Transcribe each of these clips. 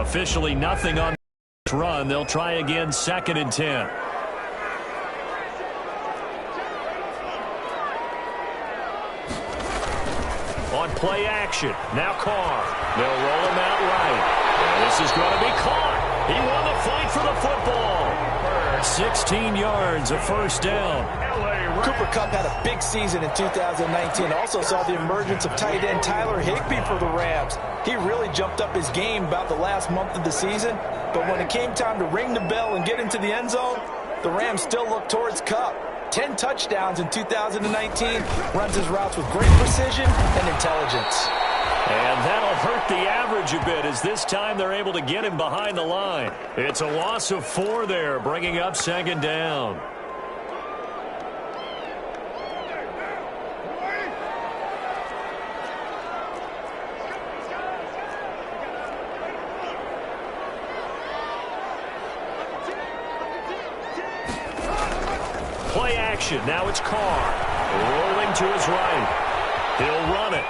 officially nothing on the run. They'll try again, 2nd and 10. On play action, now Carr. They'll roll him out right. And this is going to be caught. He won the fight for the football. 16 yards, a first down. Cooper Kupp had a big season in 2019. Also saw the emergence of tight end Tyler Higbee for the Rams. He really jumped up his game about the last month of the season. But when it came time to ring the bell and get into the end zone, the Rams still looked towards Kupp. 10 touchdowns in 2019, runs his routes with great precision and intelligence. And that'll hurt the average a bit as this time they're able to get him behind the line. It's a loss of 4 there, bringing up 2nd down. Play action. Now it's Carr. Rolling to his right. He'll run it.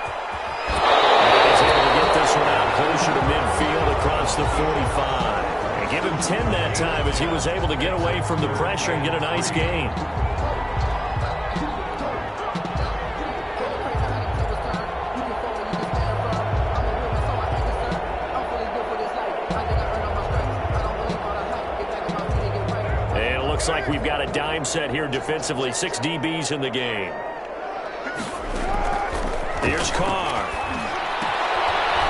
And he's able to get this one out closer to midfield across the 45. And give him 10 that time as he was able to get away from the pressure and get a nice gain. Looks like we've got a dime set here defensively. 6 DBs in the game. Here's Carr.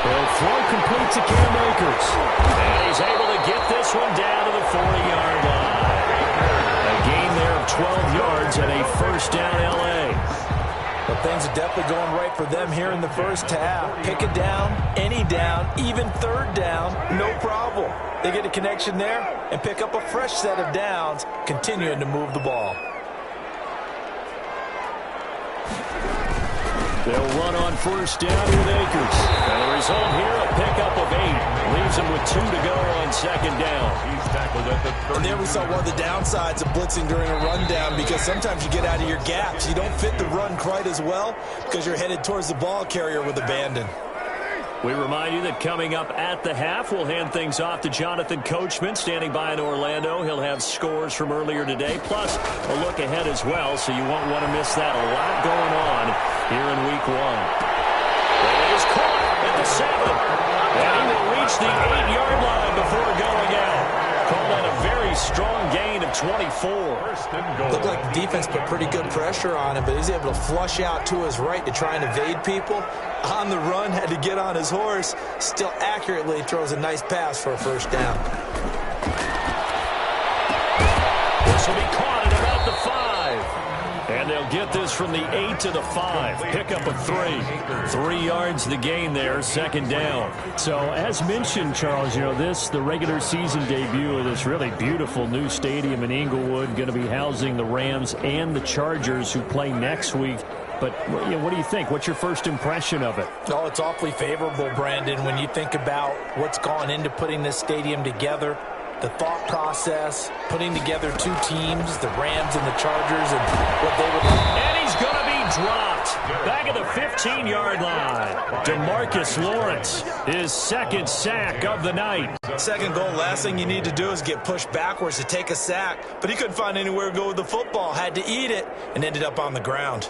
They'll throw complete to Cam Akers. And he's able to get this one down to the 40-yard line. A gain there of 12 yards and a first down L.A. But things are definitely going right for them here in the first half. Pick a down, any down, even 3rd down, no problem. They get a connection there and pick up a fresh set of downs, continuing to move the ball. They'll run on first down with Akers. And the result here, a pickup of 8. Leaves him with 2 to go on 2nd down. He's tackled at the 30. And there we saw one of the downsides of blitzing during a rundown, because sometimes you get out of your gaps. You don't fit the run quite as well because you're headed towards the ball carrier with abandon. We remind you that coming up at the half, we'll hand things off to Jonathan Coachman, standing by in Orlando. He'll have scores from earlier today, plus a look ahead as well, so you won't want to miss that. A lot going on here in Week 1. It is caught at the 7. And he will reach the 8-yard line before going out. Call that a very strong gain of 24. Looked like the defense put pretty good pressure on him, but he's able to flush out to his right to try and evade people. On the run, had to get on his horse. Still accurately throws a nice pass for a first down. This will be caught at about the 5. And they'll get this from the 8 to the 5. Pickup of 3. 3 yards the gain there, 2nd down. So, as mentioned, Charles, you know, the regular season debut of this really beautiful new stadium in Inglewood, going to be housing the Rams and the Chargers, who play next week. But you know, what do you think? What's your first impression of it? Oh, it's awfully favorable, Brandon, when you think about what's gone into putting this stadium together. The thought process, putting together 2 teams, the Rams and the Chargers, and what they would like. And he's going to be dropped back at the 15-yard line. DeMarcus Lawrence, his 2nd sack of the night. 2nd goal, last thing you need to do is get pushed backwards to take a sack. But he couldn't find anywhere to go with the football, had to eat it, and ended up on the ground.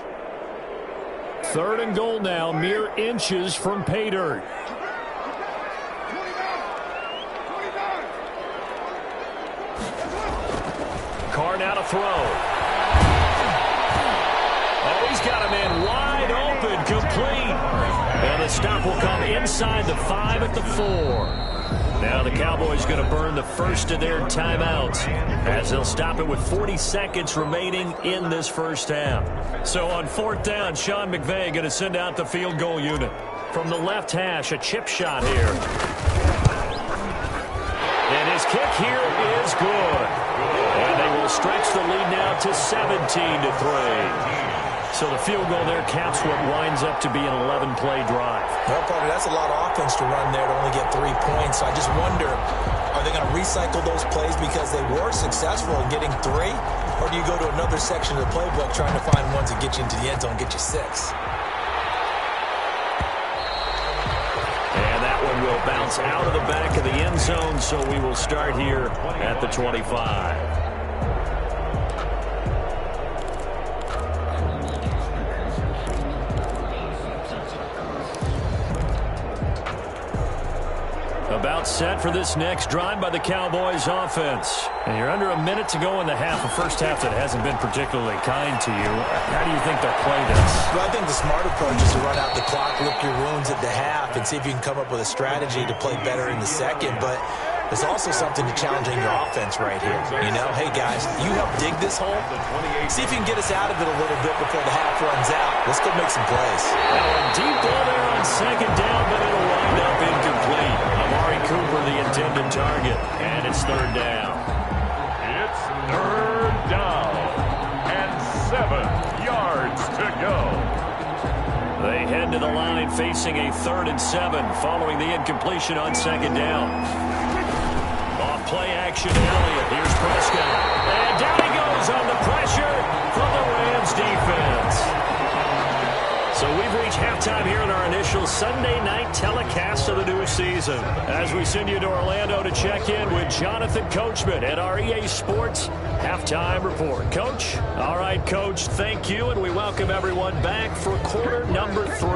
3rd and goal now, mere inches from pay dirt. Carr now to throw. Oh, he's got a man wide open, complete. And the stop will come inside the 5 at the 4. Now the Cowboys going to burn the first of their timeouts as they'll stop it with 40 seconds remaining in this first half. So on 4th down, Sean McVay going to send out the field goal unit. From the left hash, a chip shot here. And his kick here is good. And they will stretch the lead now to 17-3. So the field goal there caps what winds up to be an 11-play drive. Well, Parker, that's a lot of offense to run there to only get 3 points. So I just wonder, are they going to recycle those plays because they were successful in getting 3? Or do you go to another section of the playbook trying to find ones that get you into the end zone and get you 6? And that one will It'll bounce out of the back of the end zone, so we will start here at the 25. About set for this next drive by the Cowboys offense. And you're under a minute to go in the half, a first half that hasn't been particularly kind to you. How do you think they'll play this? Well, I think the smart approach is to run out the clock, lick your wounds at the half, and see if you can come up with a strategy to play better in the second. But there's also something to challenging your offense right here. You know, hey, guys, you help dig this hole. See if you can get us out of it a little bit before the half runs out. Let's go make some plays. Deep ball there on second down, but it'll wind up incomplete. Amari Cooper, the intended target, and it's third down. It's third down and 7 yards to go. They head to the line facing a 3rd and 7 following the incompletion on second down. Off play action, Elliott. Here's Prescott. And down he goes on the pressure from the Rams defense. So we've reached halftime here in our initial Sunday night telecast of the new season. As we send you to Orlando to check in with Jonathan Coachman at our EA Sports Halftime Report. Coach? All right, Coach, thank you, and we welcome everyone back for quarter number 3.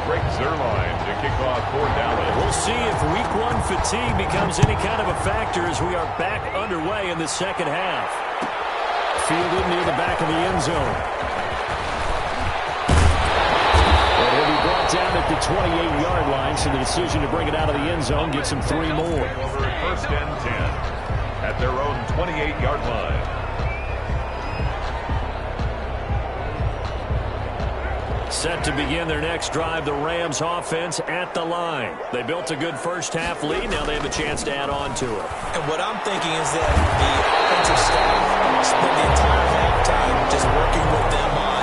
Greg Zuerlein to kick off for Dallas. We'll see if week 1 fatigue becomes any kind of a factor as we are back underway in the second half. Fielded near the back of the end zone. And he'll be brought down at the 28-yard line, so the decision to bring it out of the end zone gets him 3 more. Over at 1st and 10 at their own 28-yard line. Set to begin their next drive, the Rams offense at the line. They built a good first half lead. Now they have a chance to add on to it. And what I'm thinking is that the offensive staff spent the entire halftime just working with them on,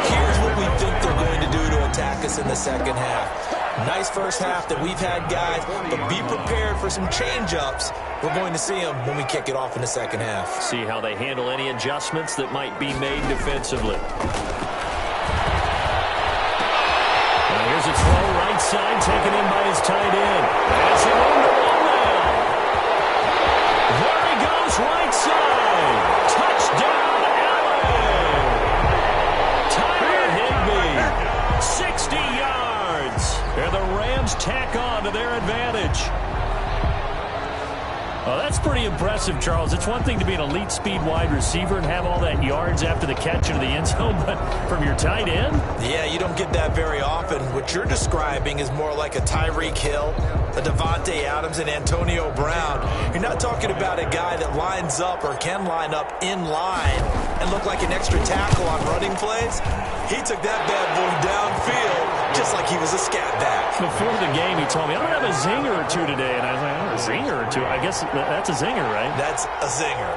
here's what we think they're going to do to attack us in the second half. Nice first half that we've had, guys, but be prepared for some change-ups. We're going to see them when we kick it off in the second half. See how they handle any adjustments that might be made defensively. Here's a throw right side, taken in by his tight end. As he moved the ball down. There he goes, right side. Touchdown, Allen. Tyler Higbee, 60 yards. And the Rams tack on to their advantage. Oh, that's pretty impressive, Charles. It's one thing to be an elite speed wide receiver and have all that yards after the catch into the end zone, but from your tight end? Yeah, you don't get that very often. What you're describing is more like a Tyreek Hill, a Devontae Adams, and Antonio Brown. You're not talking about a guy that lines up or can line up in line and look like an extra tackle on running plays. He took that bad boy downfield just like he was a scat back. Before the game, he told me, I'm going to have a zinger or two today. And I was like, oh, a zinger or two? I guess that's a zinger, right? That's a zinger.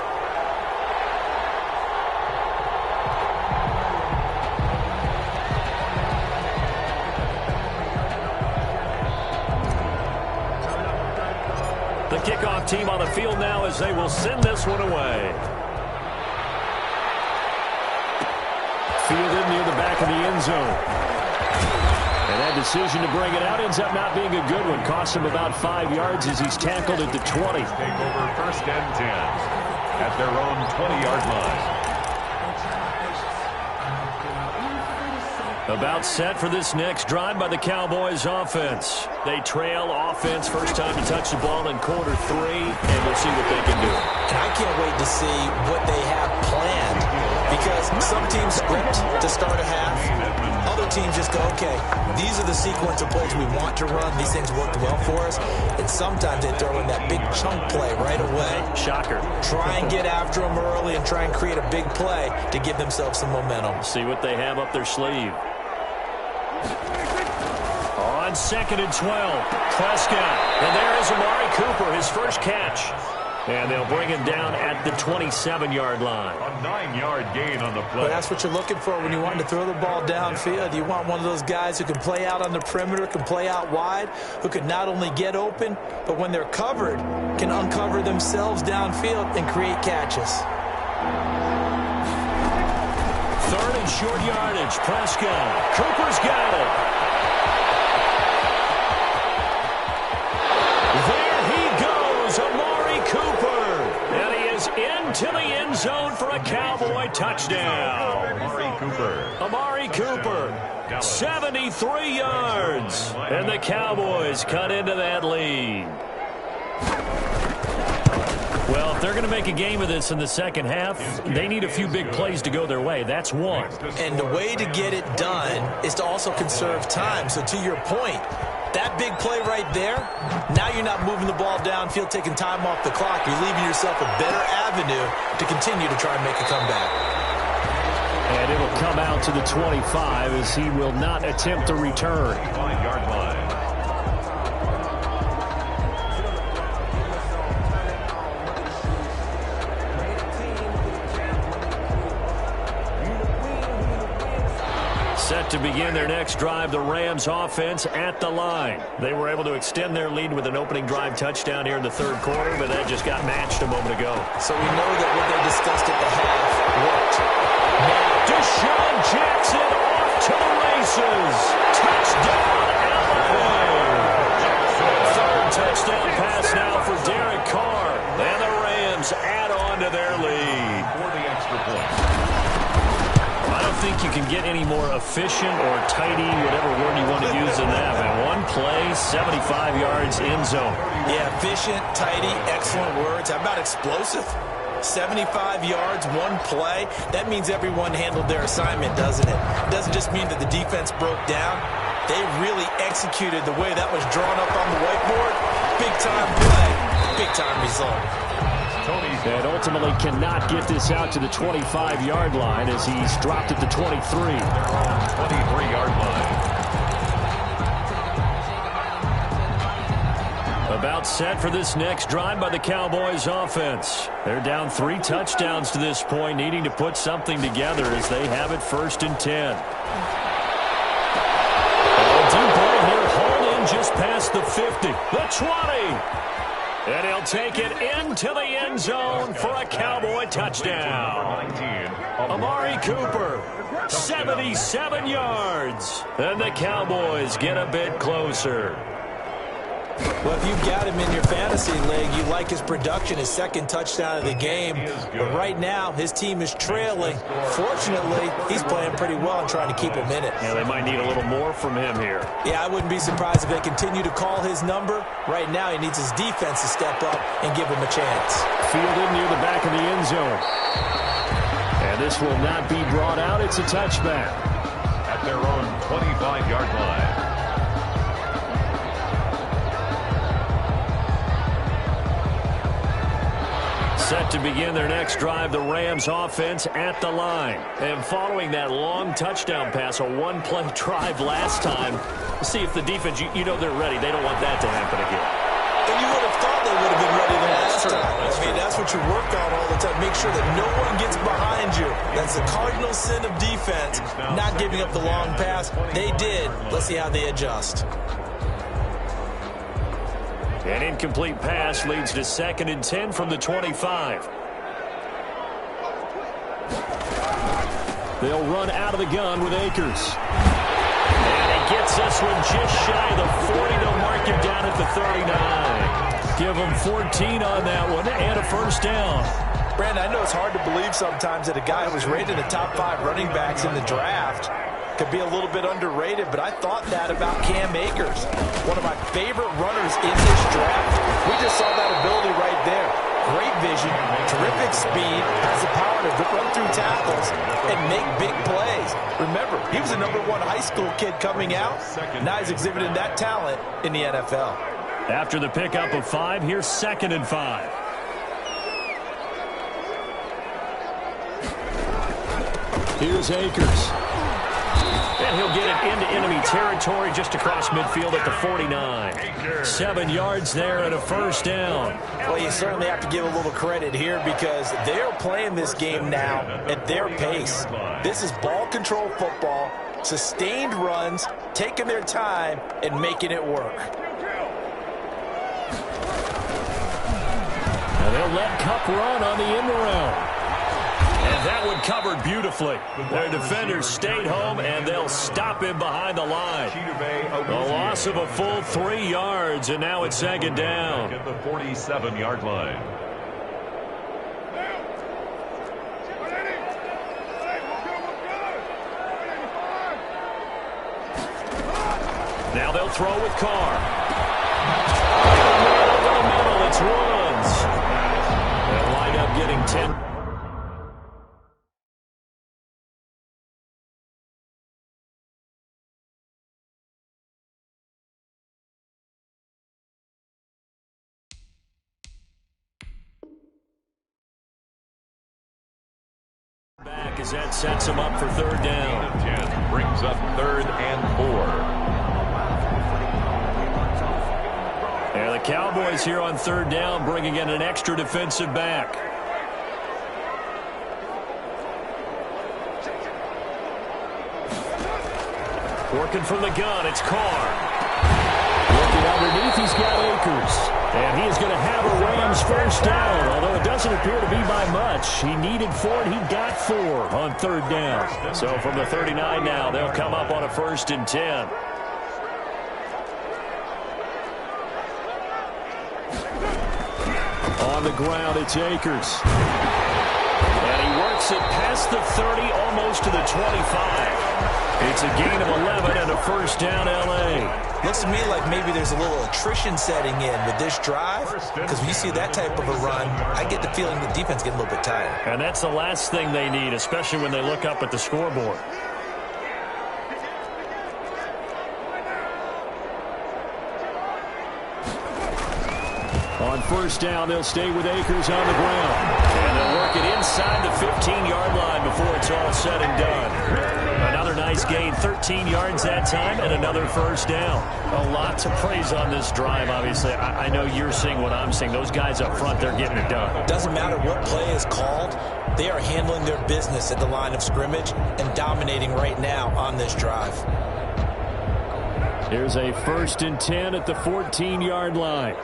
The kickoff team on the field now as they will send this one away. Fielded near the back of the end zone. And that decision to bring it out ends up not being a good one. Cost him about 5 yards as he's tackled at the 20. Take over 1st and 10 at their own 20-yard line. About set for this next drive by the Cowboys offense. They trail offense, first time to touch the ball in quarter 3, and we'll see what they can do. And I can't wait to see what they have planned, because some teams script to start a half. Other teams just go, okay, these are the sequence of plays we want to run. These things worked well for us. And sometimes they throw in that big chunk play right away. Shocker. Try and get after them early and try and create a big play to give themselves some momentum. See what they have up their sleeve. On 2nd and 12, Prescott. And there is Amari Cooper, his first catch. And they'll bring him down at the 27-yard line. A 9-yard gain on the play. But that's what you're looking for when you want to throw the ball downfield. You want one of those guys who can play out on the perimeter, can play out wide, who can not only get open, but when they're covered, can uncover themselves downfield and create catches. third and short yardage. Prescott. Cooper's got it. There he goes, Amari Cooper. And he is into the end zone for a Cowboy touchdown. Amari Cooper, 73 yards. And the Cowboys cut into that lead. Well, if they're going to make a game of this in the second half, they need a few big plays to go their way. That's one. And the way to get it done is to also conserve time. So to your point, that big play right there, now you're not moving the ball downfield, taking time off the clock. You're leaving yourself a better avenue to continue to try and make a comeback. And it'll come out to the 25 as he will not attempt to return. 5-yard line. Set to begin their next drive, the Rams offense at the line. They were able to extend their lead with an opening drive touchdown here in the third quarter, but that just got matched a moment ago. So we know that what they discussed at the half worked. Now, Deshaun Jackson off to the races. Touchdown, LA. Third touchdown pass now for Derek Carr. And the Rams add on to their lead. For the extra point. I don't think you can get any more efficient or tidy, whatever word you want to use in that. Man, one play, 75 yards, end zone. yeah, efficient, tidy, excellent words. How about explosive? 75 yards, one play. That means everyone handled their assignment, doesn't it? It doesn't just mean that the defense broke down. They really executed the way that was drawn up on the whiteboard. Big-time play, big-time result. And ultimately cannot get this out to the 25-yard line as he's dropped at the 23. 23-yard line. About set for this next drive by the Cowboys offense. They're down 3 touchdowns to this point, needing to put something together as they have it 1st and 10. Deep ball here, hauled in just past the 50. The 20. And he'll take it into the end zone for a Cowboy touchdown. Amari Cooper, 77 yards. And the Cowboys get a bit closer. Well, if you've got him in your fantasy league, you like his production, his second touchdown of the game. But right now, his team is trailing. Fortunately, he's playing pretty well and trying to keep him in it. Yeah, they might need a little more from him here. Yeah, I wouldn't be surprised if they continue to call his number. Right now, he needs his defense to step up and give him a chance. Fielded near the back of the end zone. And this will not be brought out. It's a touchback. At their own 25-yard line. Set to begin their next drive, the Rams offense at the line. And following that long touchdown pass, a one-play drive last time, see if the defense, you know they're ready. They don't want that to happen again. And you would have thought they would have been ready the last time. That's what you work on all the time. Make sure that no one gets behind you. That's the cardinal sin of defense, not giving up the long pass. They did. Let's see how they adjust. An incomplete pass leads to 2nd and 10 from the 25. They'll run out of the gun with Akers. And he gets this one just shy of the 40. They'll mark him down at the 39. Give him 14 on that one and a first down. Brandon, I know it's hard to believe sometimes that a guy who was rated in the top 5 running backs in the draft could be a little bit underrated, but I thought that about Cam Akers, one of my favorite runners in this draft. We just saw that ability right there. Great vision, terrific speed, has the power to run through tackles and make big plays. Remember, he was a #1 high school kid coming out. Now he's exhibiting that talent in the NFL. After the pickup of 5, here's 2nd and 5. Here's Akers. And he'll get it into enemy territory just across midfield at the 49. 7 yards there and a first down. Well, you certainly have to give a little credit here because they're playing this game now at their pace. This is ball control football, sustained runs, taking their time, and making it work. And they'll let Kupp run on the end around. And That one covered beautifully. Their defenders stayed home, and they'll stop him behind the line. A loss of a full 3 yards, and now it's second down. At the 47-yard line. Now they'll throw with Carr. Over the middle, it's Woods. They'll wind up getting 10. Back as that sets him up for third down. 10 brings up 3rd and 4. And the Cowboys here on third down, bringing in an extra defensive back. Working from the gun, it's Carr. Looking underneath, he's got Akers. And he is going to have a Rams first down, although it doesn't appear to be by much. He needed 4, and he got 4 on third down. So from the 39 now, they'll come up on a 1st and 10. On the ground, it's Akers. And he works it past the 30, almost to the 25. It's a gain of 11 and a first down, L.A. Looks to me like maybe there's a little attrition setting in with this drive, because when you see that type of a run, I get the feeling the defense getting a little bit tired. And that's the last thing they need, especially when they look up at the scoreboard. On first down, they'll stay with Akers on the ground. And they'll work it inside the 15-yard line before it's all said and done. Another nice gain, 13 yards that time, and another first down. A lot to praise on this drive, obviously. I know you're seeing what I'm seeing. Those guys up front, they're getting it done. Doesn't matter what play is called. They are handling their business at the line of scrimmage and dominating right now on this drive. Here's a 1st and 10 at the 14-yard line.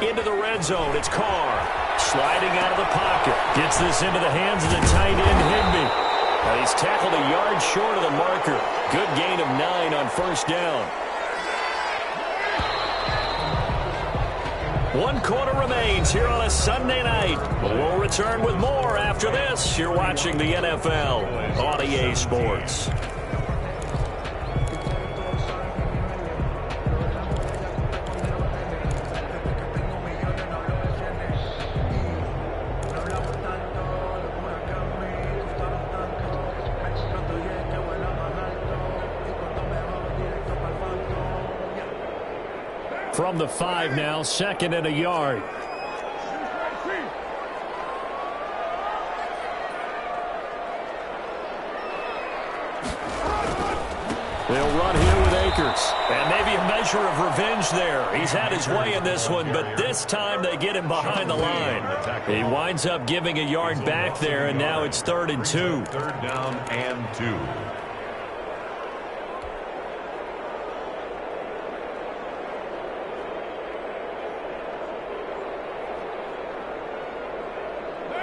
Into the red zone, it's Carr. Sliding out of the pocket. Gets this into the hands of the tight end, Higby. And he's tackled a yard short of the marker. Good gain of 9 on first down. 1 quarter remains here on a Sunday night. But we'll return with more after this. You're watching the NFL on EA Sports. From the 5 now, 2nd and a yard. They'll run here with Akers. And maybe a measure of revenge there. He's had his way in this one, but this time they get him behind the line. He winds up giving a yard back there, and now it's 3rd and 2. 3rd down and 2.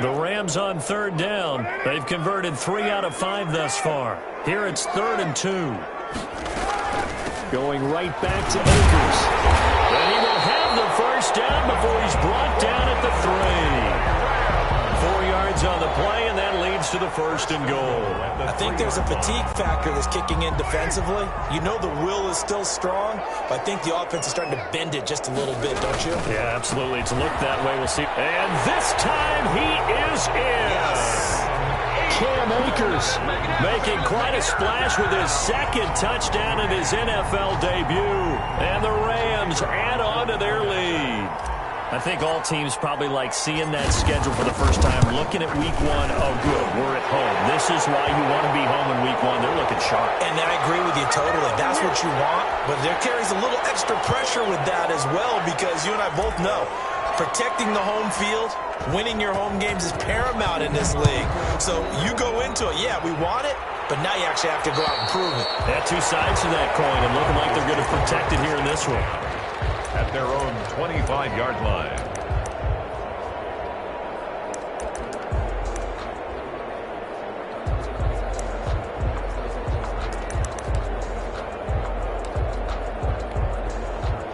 The Rams on 3rd down. They've converted 3 out of 5 thus far. Here it's 3rd and 2. Going right back to Akers. And he will have the first down before he's brought down at the 3. 4 yards on the play, and that leads to the 1st and goal. I think there's a fatigue factor that's kicking in defensively. You know the will is still strong, but I think the offense is starting to bend it just a little bit, don't you? Yeah, absolutely. It's looked that way. We'll see. And this time he is in. Yes. Cam Akers making quite a splash with his 2nd touchdown in his NFL debut. And the Rams add on to their lead. I think all teams probably like seeing that schedule for the first time, looking at week 1. Oh, good, we're at home. This is why you want to be home in week 1. They're looking sharp. And I agree with you totally. That's what you want, but there carries a little extra pressure with that as well, because you and I both know protecting the home field, winning your home games is paramount in this league. So you go into it, yeah, we want it, but now you actually have to go out and prove it. Yeah, 2 sides to that coin, and looking like they're going to protect it here in this one. At their own 25-yard line.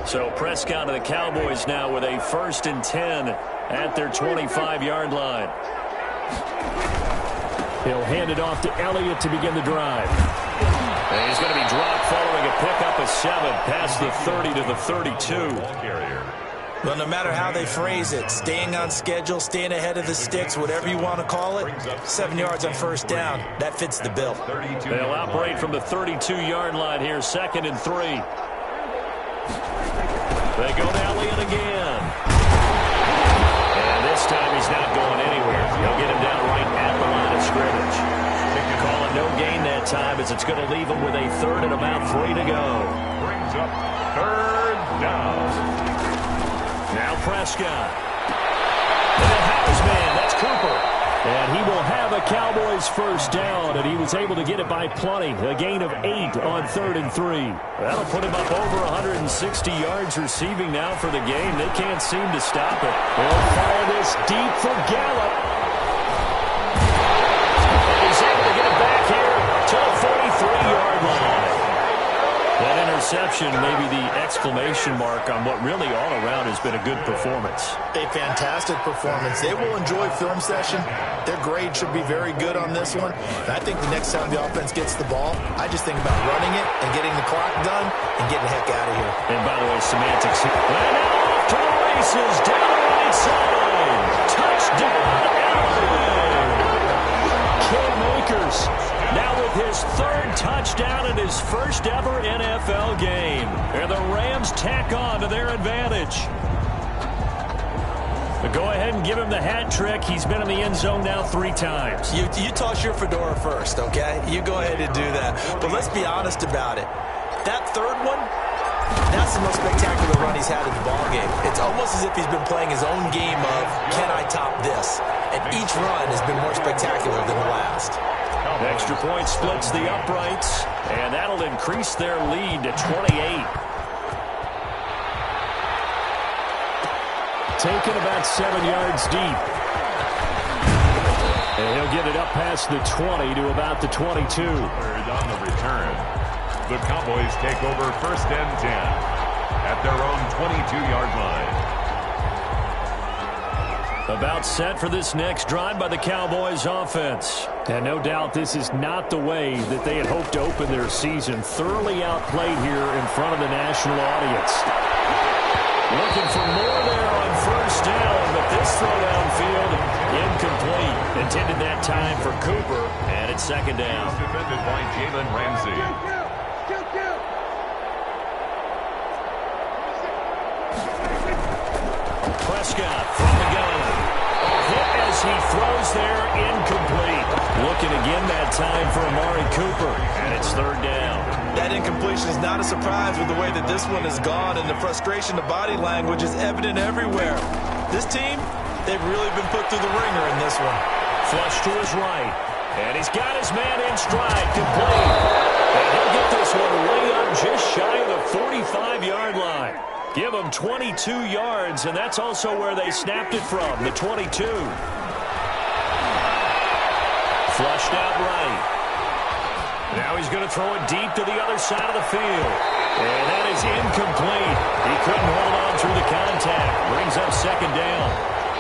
So Prescott of the Cowboys now with a 1st and 10 at their 25-yard line. He'll hand it off to Elliott to begin the drive. And he's going to be dropped following a pickup of 7 past the 30 to the 32. Well, no matter how they phrase it, staying on schedule, staying ahead of the sticks, whatever you want to call it, 7 yards on 1st down, that fits the bill. They'll operate from the 32-yard line here, 2nd and 3. They go to Elliott again. And this time he's not going anywhere. They'll get him down right at the line of scrimmage. Calling no gain that time as it's going to leave him with a 3rd and about 3 to go. Brings up 3rd down. Now Prescott. And the house man, that's Cooper. And he will have a Cowboys 1st down, and he was able to get it by plenty. A gain of 8 on 3rd and 3. That'll put him up over 160 yards receiving now for the game. They can't seem to stop it. They'll follow this deep for Gallup. And he's able to get it back here to the 43-yard line. That interception may be the exclamation mark on what really all around has been a good performance. A fantastic performance. They will enjoy film session. Their grade should be very good on this one. And I think the next time the offense gets the ball, I just think about running it and getting the clock done and getting the heck out of here. And by the way, semantics here. And now off to the races, down the right side. Touchdown, Allen. Cam Akers. Now with his 3rd touchdown in his 1st ever NFL game. And the Rams tack on to their advantage. But go ahead and give him the hat trick. He's been in the end zone now 3 times. You toss your fedora first, okay? You go ahead and do that. But let's be honest about it. That 3rd one, that's the most spectacular run he's had in the ballgame. It's almost as if he's been playing his own game of, can I top this? And each run has been more spectacular than the last. Extra point splits the uprights, and that'll increase their lead to 28. Taken about 7 yards deep. And he'll get it up past the 20 to about the 22. On the return, the Cowboys take over 1st and 10 at their own 22-yard line. About set for this next drive by the Cowboys offense. And no doubt this is not the way that they had hoped to open their season. Thoroughly outplayed here in front of the national audience. Looking for more there on 1st down, but this throw downfield incomplete. Intended that time for Cooper, and it's 2nd down. Defended by Jalen Ramsey. Prescott from the gun. A hit as he throws there, incomplete. Looking again that time for Amari Cooper, and it's 3rd down. That incompletion is not a surprise with the way that this one has gone, and the frustration of body language is evident everywhere. This team, they've really been put through the ringer in this one. Flush to his right, and he's got his man in stride, complete. And he'll get this one way up just shy of the 45-yard line. Give him 22 yards, and that's also where they snapped it from, the 22. Flushed out right. Now he's going to throw it deep to the other side of the field. And that is incomplete. He couldn't hold on through the contact. Brings up 2nd down.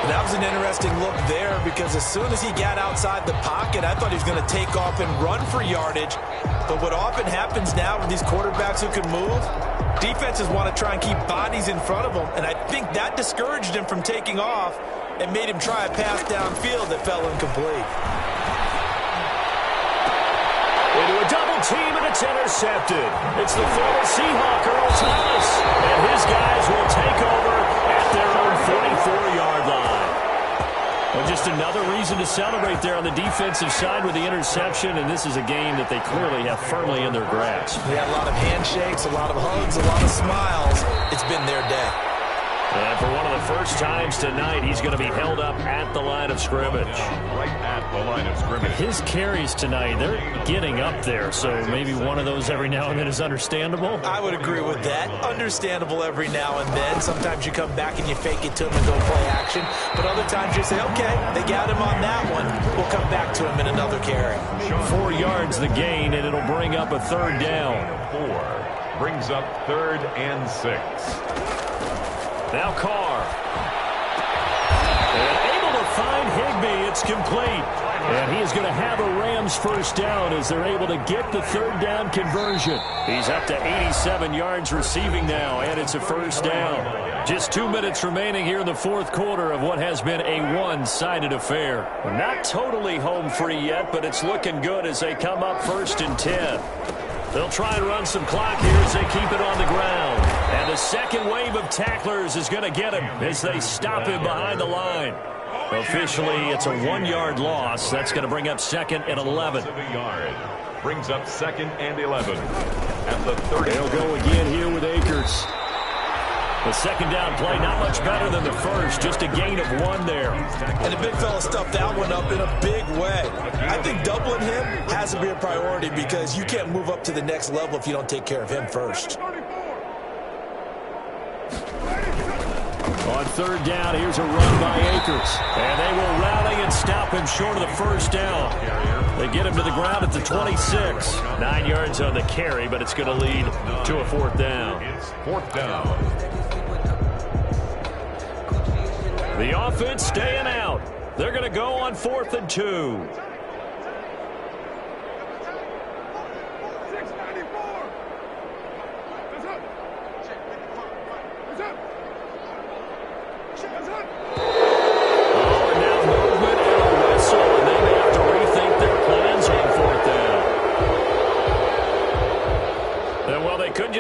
That was an interesting look there because as soon as he got outside the pocket, I thought he was going to take off and run for yardage. But what often happens now with these quarterbacks who can move, defenses want to try and keep bodies in front of them. And I think that discouraged him from taking off and made him try a pass downfield that fell incomplete. Into a double team, and it's intercepted. It's the former Seahawk, Earl Thomas. And his guys will take over at their own 44-yard line. Well, just another reason to celebrate there on the defensive side with the interception, and this is a game that they clearly have firmly in their grasp. They had a lot of handshakes, a lot of hugs, a lot of smiles. It's been their day. And for one of the first times tonight, he's going to be held up at the line of scrimmage. Right at the line of scrimmage. His carries tonight, they're getting up there, so maybe one of those every now and then is understandable. I would agree with that. Understandable every now and then. Sometimes you come back and you fake it to him and go play action. But other times you say, okay, they got him on that one. We'll come back to him in another carry. 4 yards the gain, and it'll bring up a 3rd down. 4. Brings up 3rd and 6. Now Carr. And able to find Higbee. It's complete. And he is going to have a Rams first down as they're able to get the 3rd down conversion. He's up to 87 yards receiving now, and it's a first down. Just 2 minutes remaining here in the 4th quarter of what has been a one-sided affair. Not totally home free yet, but it's looking good as they come up 1st and 10. They'll try and run some clock here as they keep it on the ground. And the second wave of tacklers is going to get him as they stop him behind the line. Officially, it's a 1-yard loss. That's going to bring up 2nd and 11. Brings up 2nd and 11. At the 30. They'll go again here with Akers. The second down play not much better than the first. Just a gain of 1 there. And the big fella stuffed that one up in a big way. I think doubling him has to be a priority because you can't move up to the next level if you don't take care of him first. On 3rd down, here's a run by Akers. And they will rally and stop him short of the first down. They get him to the ground at the 26. 9 yards on the carry, but it's going to lead to a 4th down. It's 4th down. The offense staying out. They're going to go on 4th and 2.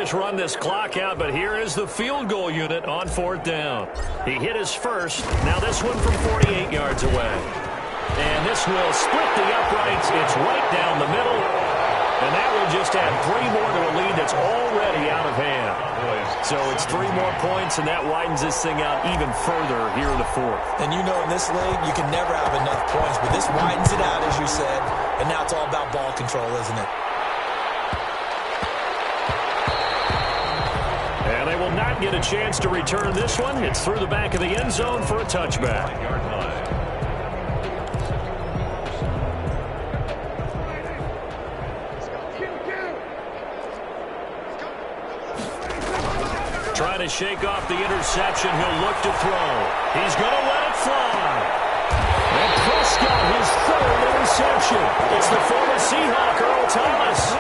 Run this clock out, but here is the field goal unit on 4th down. He hit his first. Now this one from 48 yards away. And this will split the uprights. It's right down the middle. And that will just add 3 more to a lead that's already out of hand. So it's 3 more points, and that widens this thing out even further here in the 4th. And you know in this league, you can never have enough points, but this widens it out, as you said. And now it's all about ball control, isn't it? And they will not get a chance to return this one. It's through the back of the end zone for a touchback. Trying to shake off the interception. He'll look to throw. He's going to let it fly. And Prescott, his 3rd interception. It's the former Seahawk, Earl Thomas.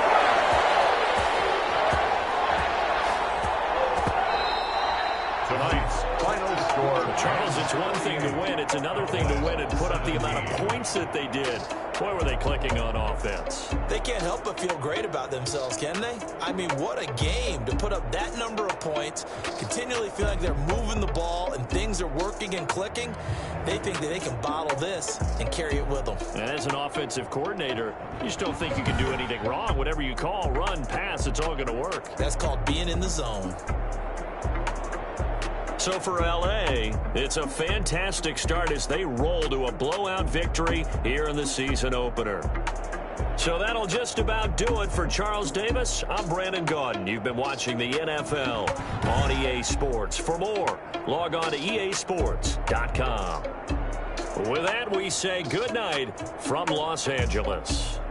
Charles, it's one thing to win. It's another thing to win and put up the amount of points that they did. Boy, were they clicking on offense. They can't help but feel great about themselves, can they? I mean, what a game to put up that number of points, continually feel like they're moving the ball and things are working and clicking. They think that they can bottle this and carry it with them. And as an offensive coordinator, you just don't think you can do anything wrong. Whatever you call, run, pass, it's all going to work. That's called being in the zone. So for L.A., it's a fantastic start as they roll to a blowout victory here in the season opener. So that'll just about do it for Charles Davis. I'm Brandon Gaudin. You've been watching the NFL on EA Sports. For more, log on to easports.com. With that, we say good night from Los Angeles.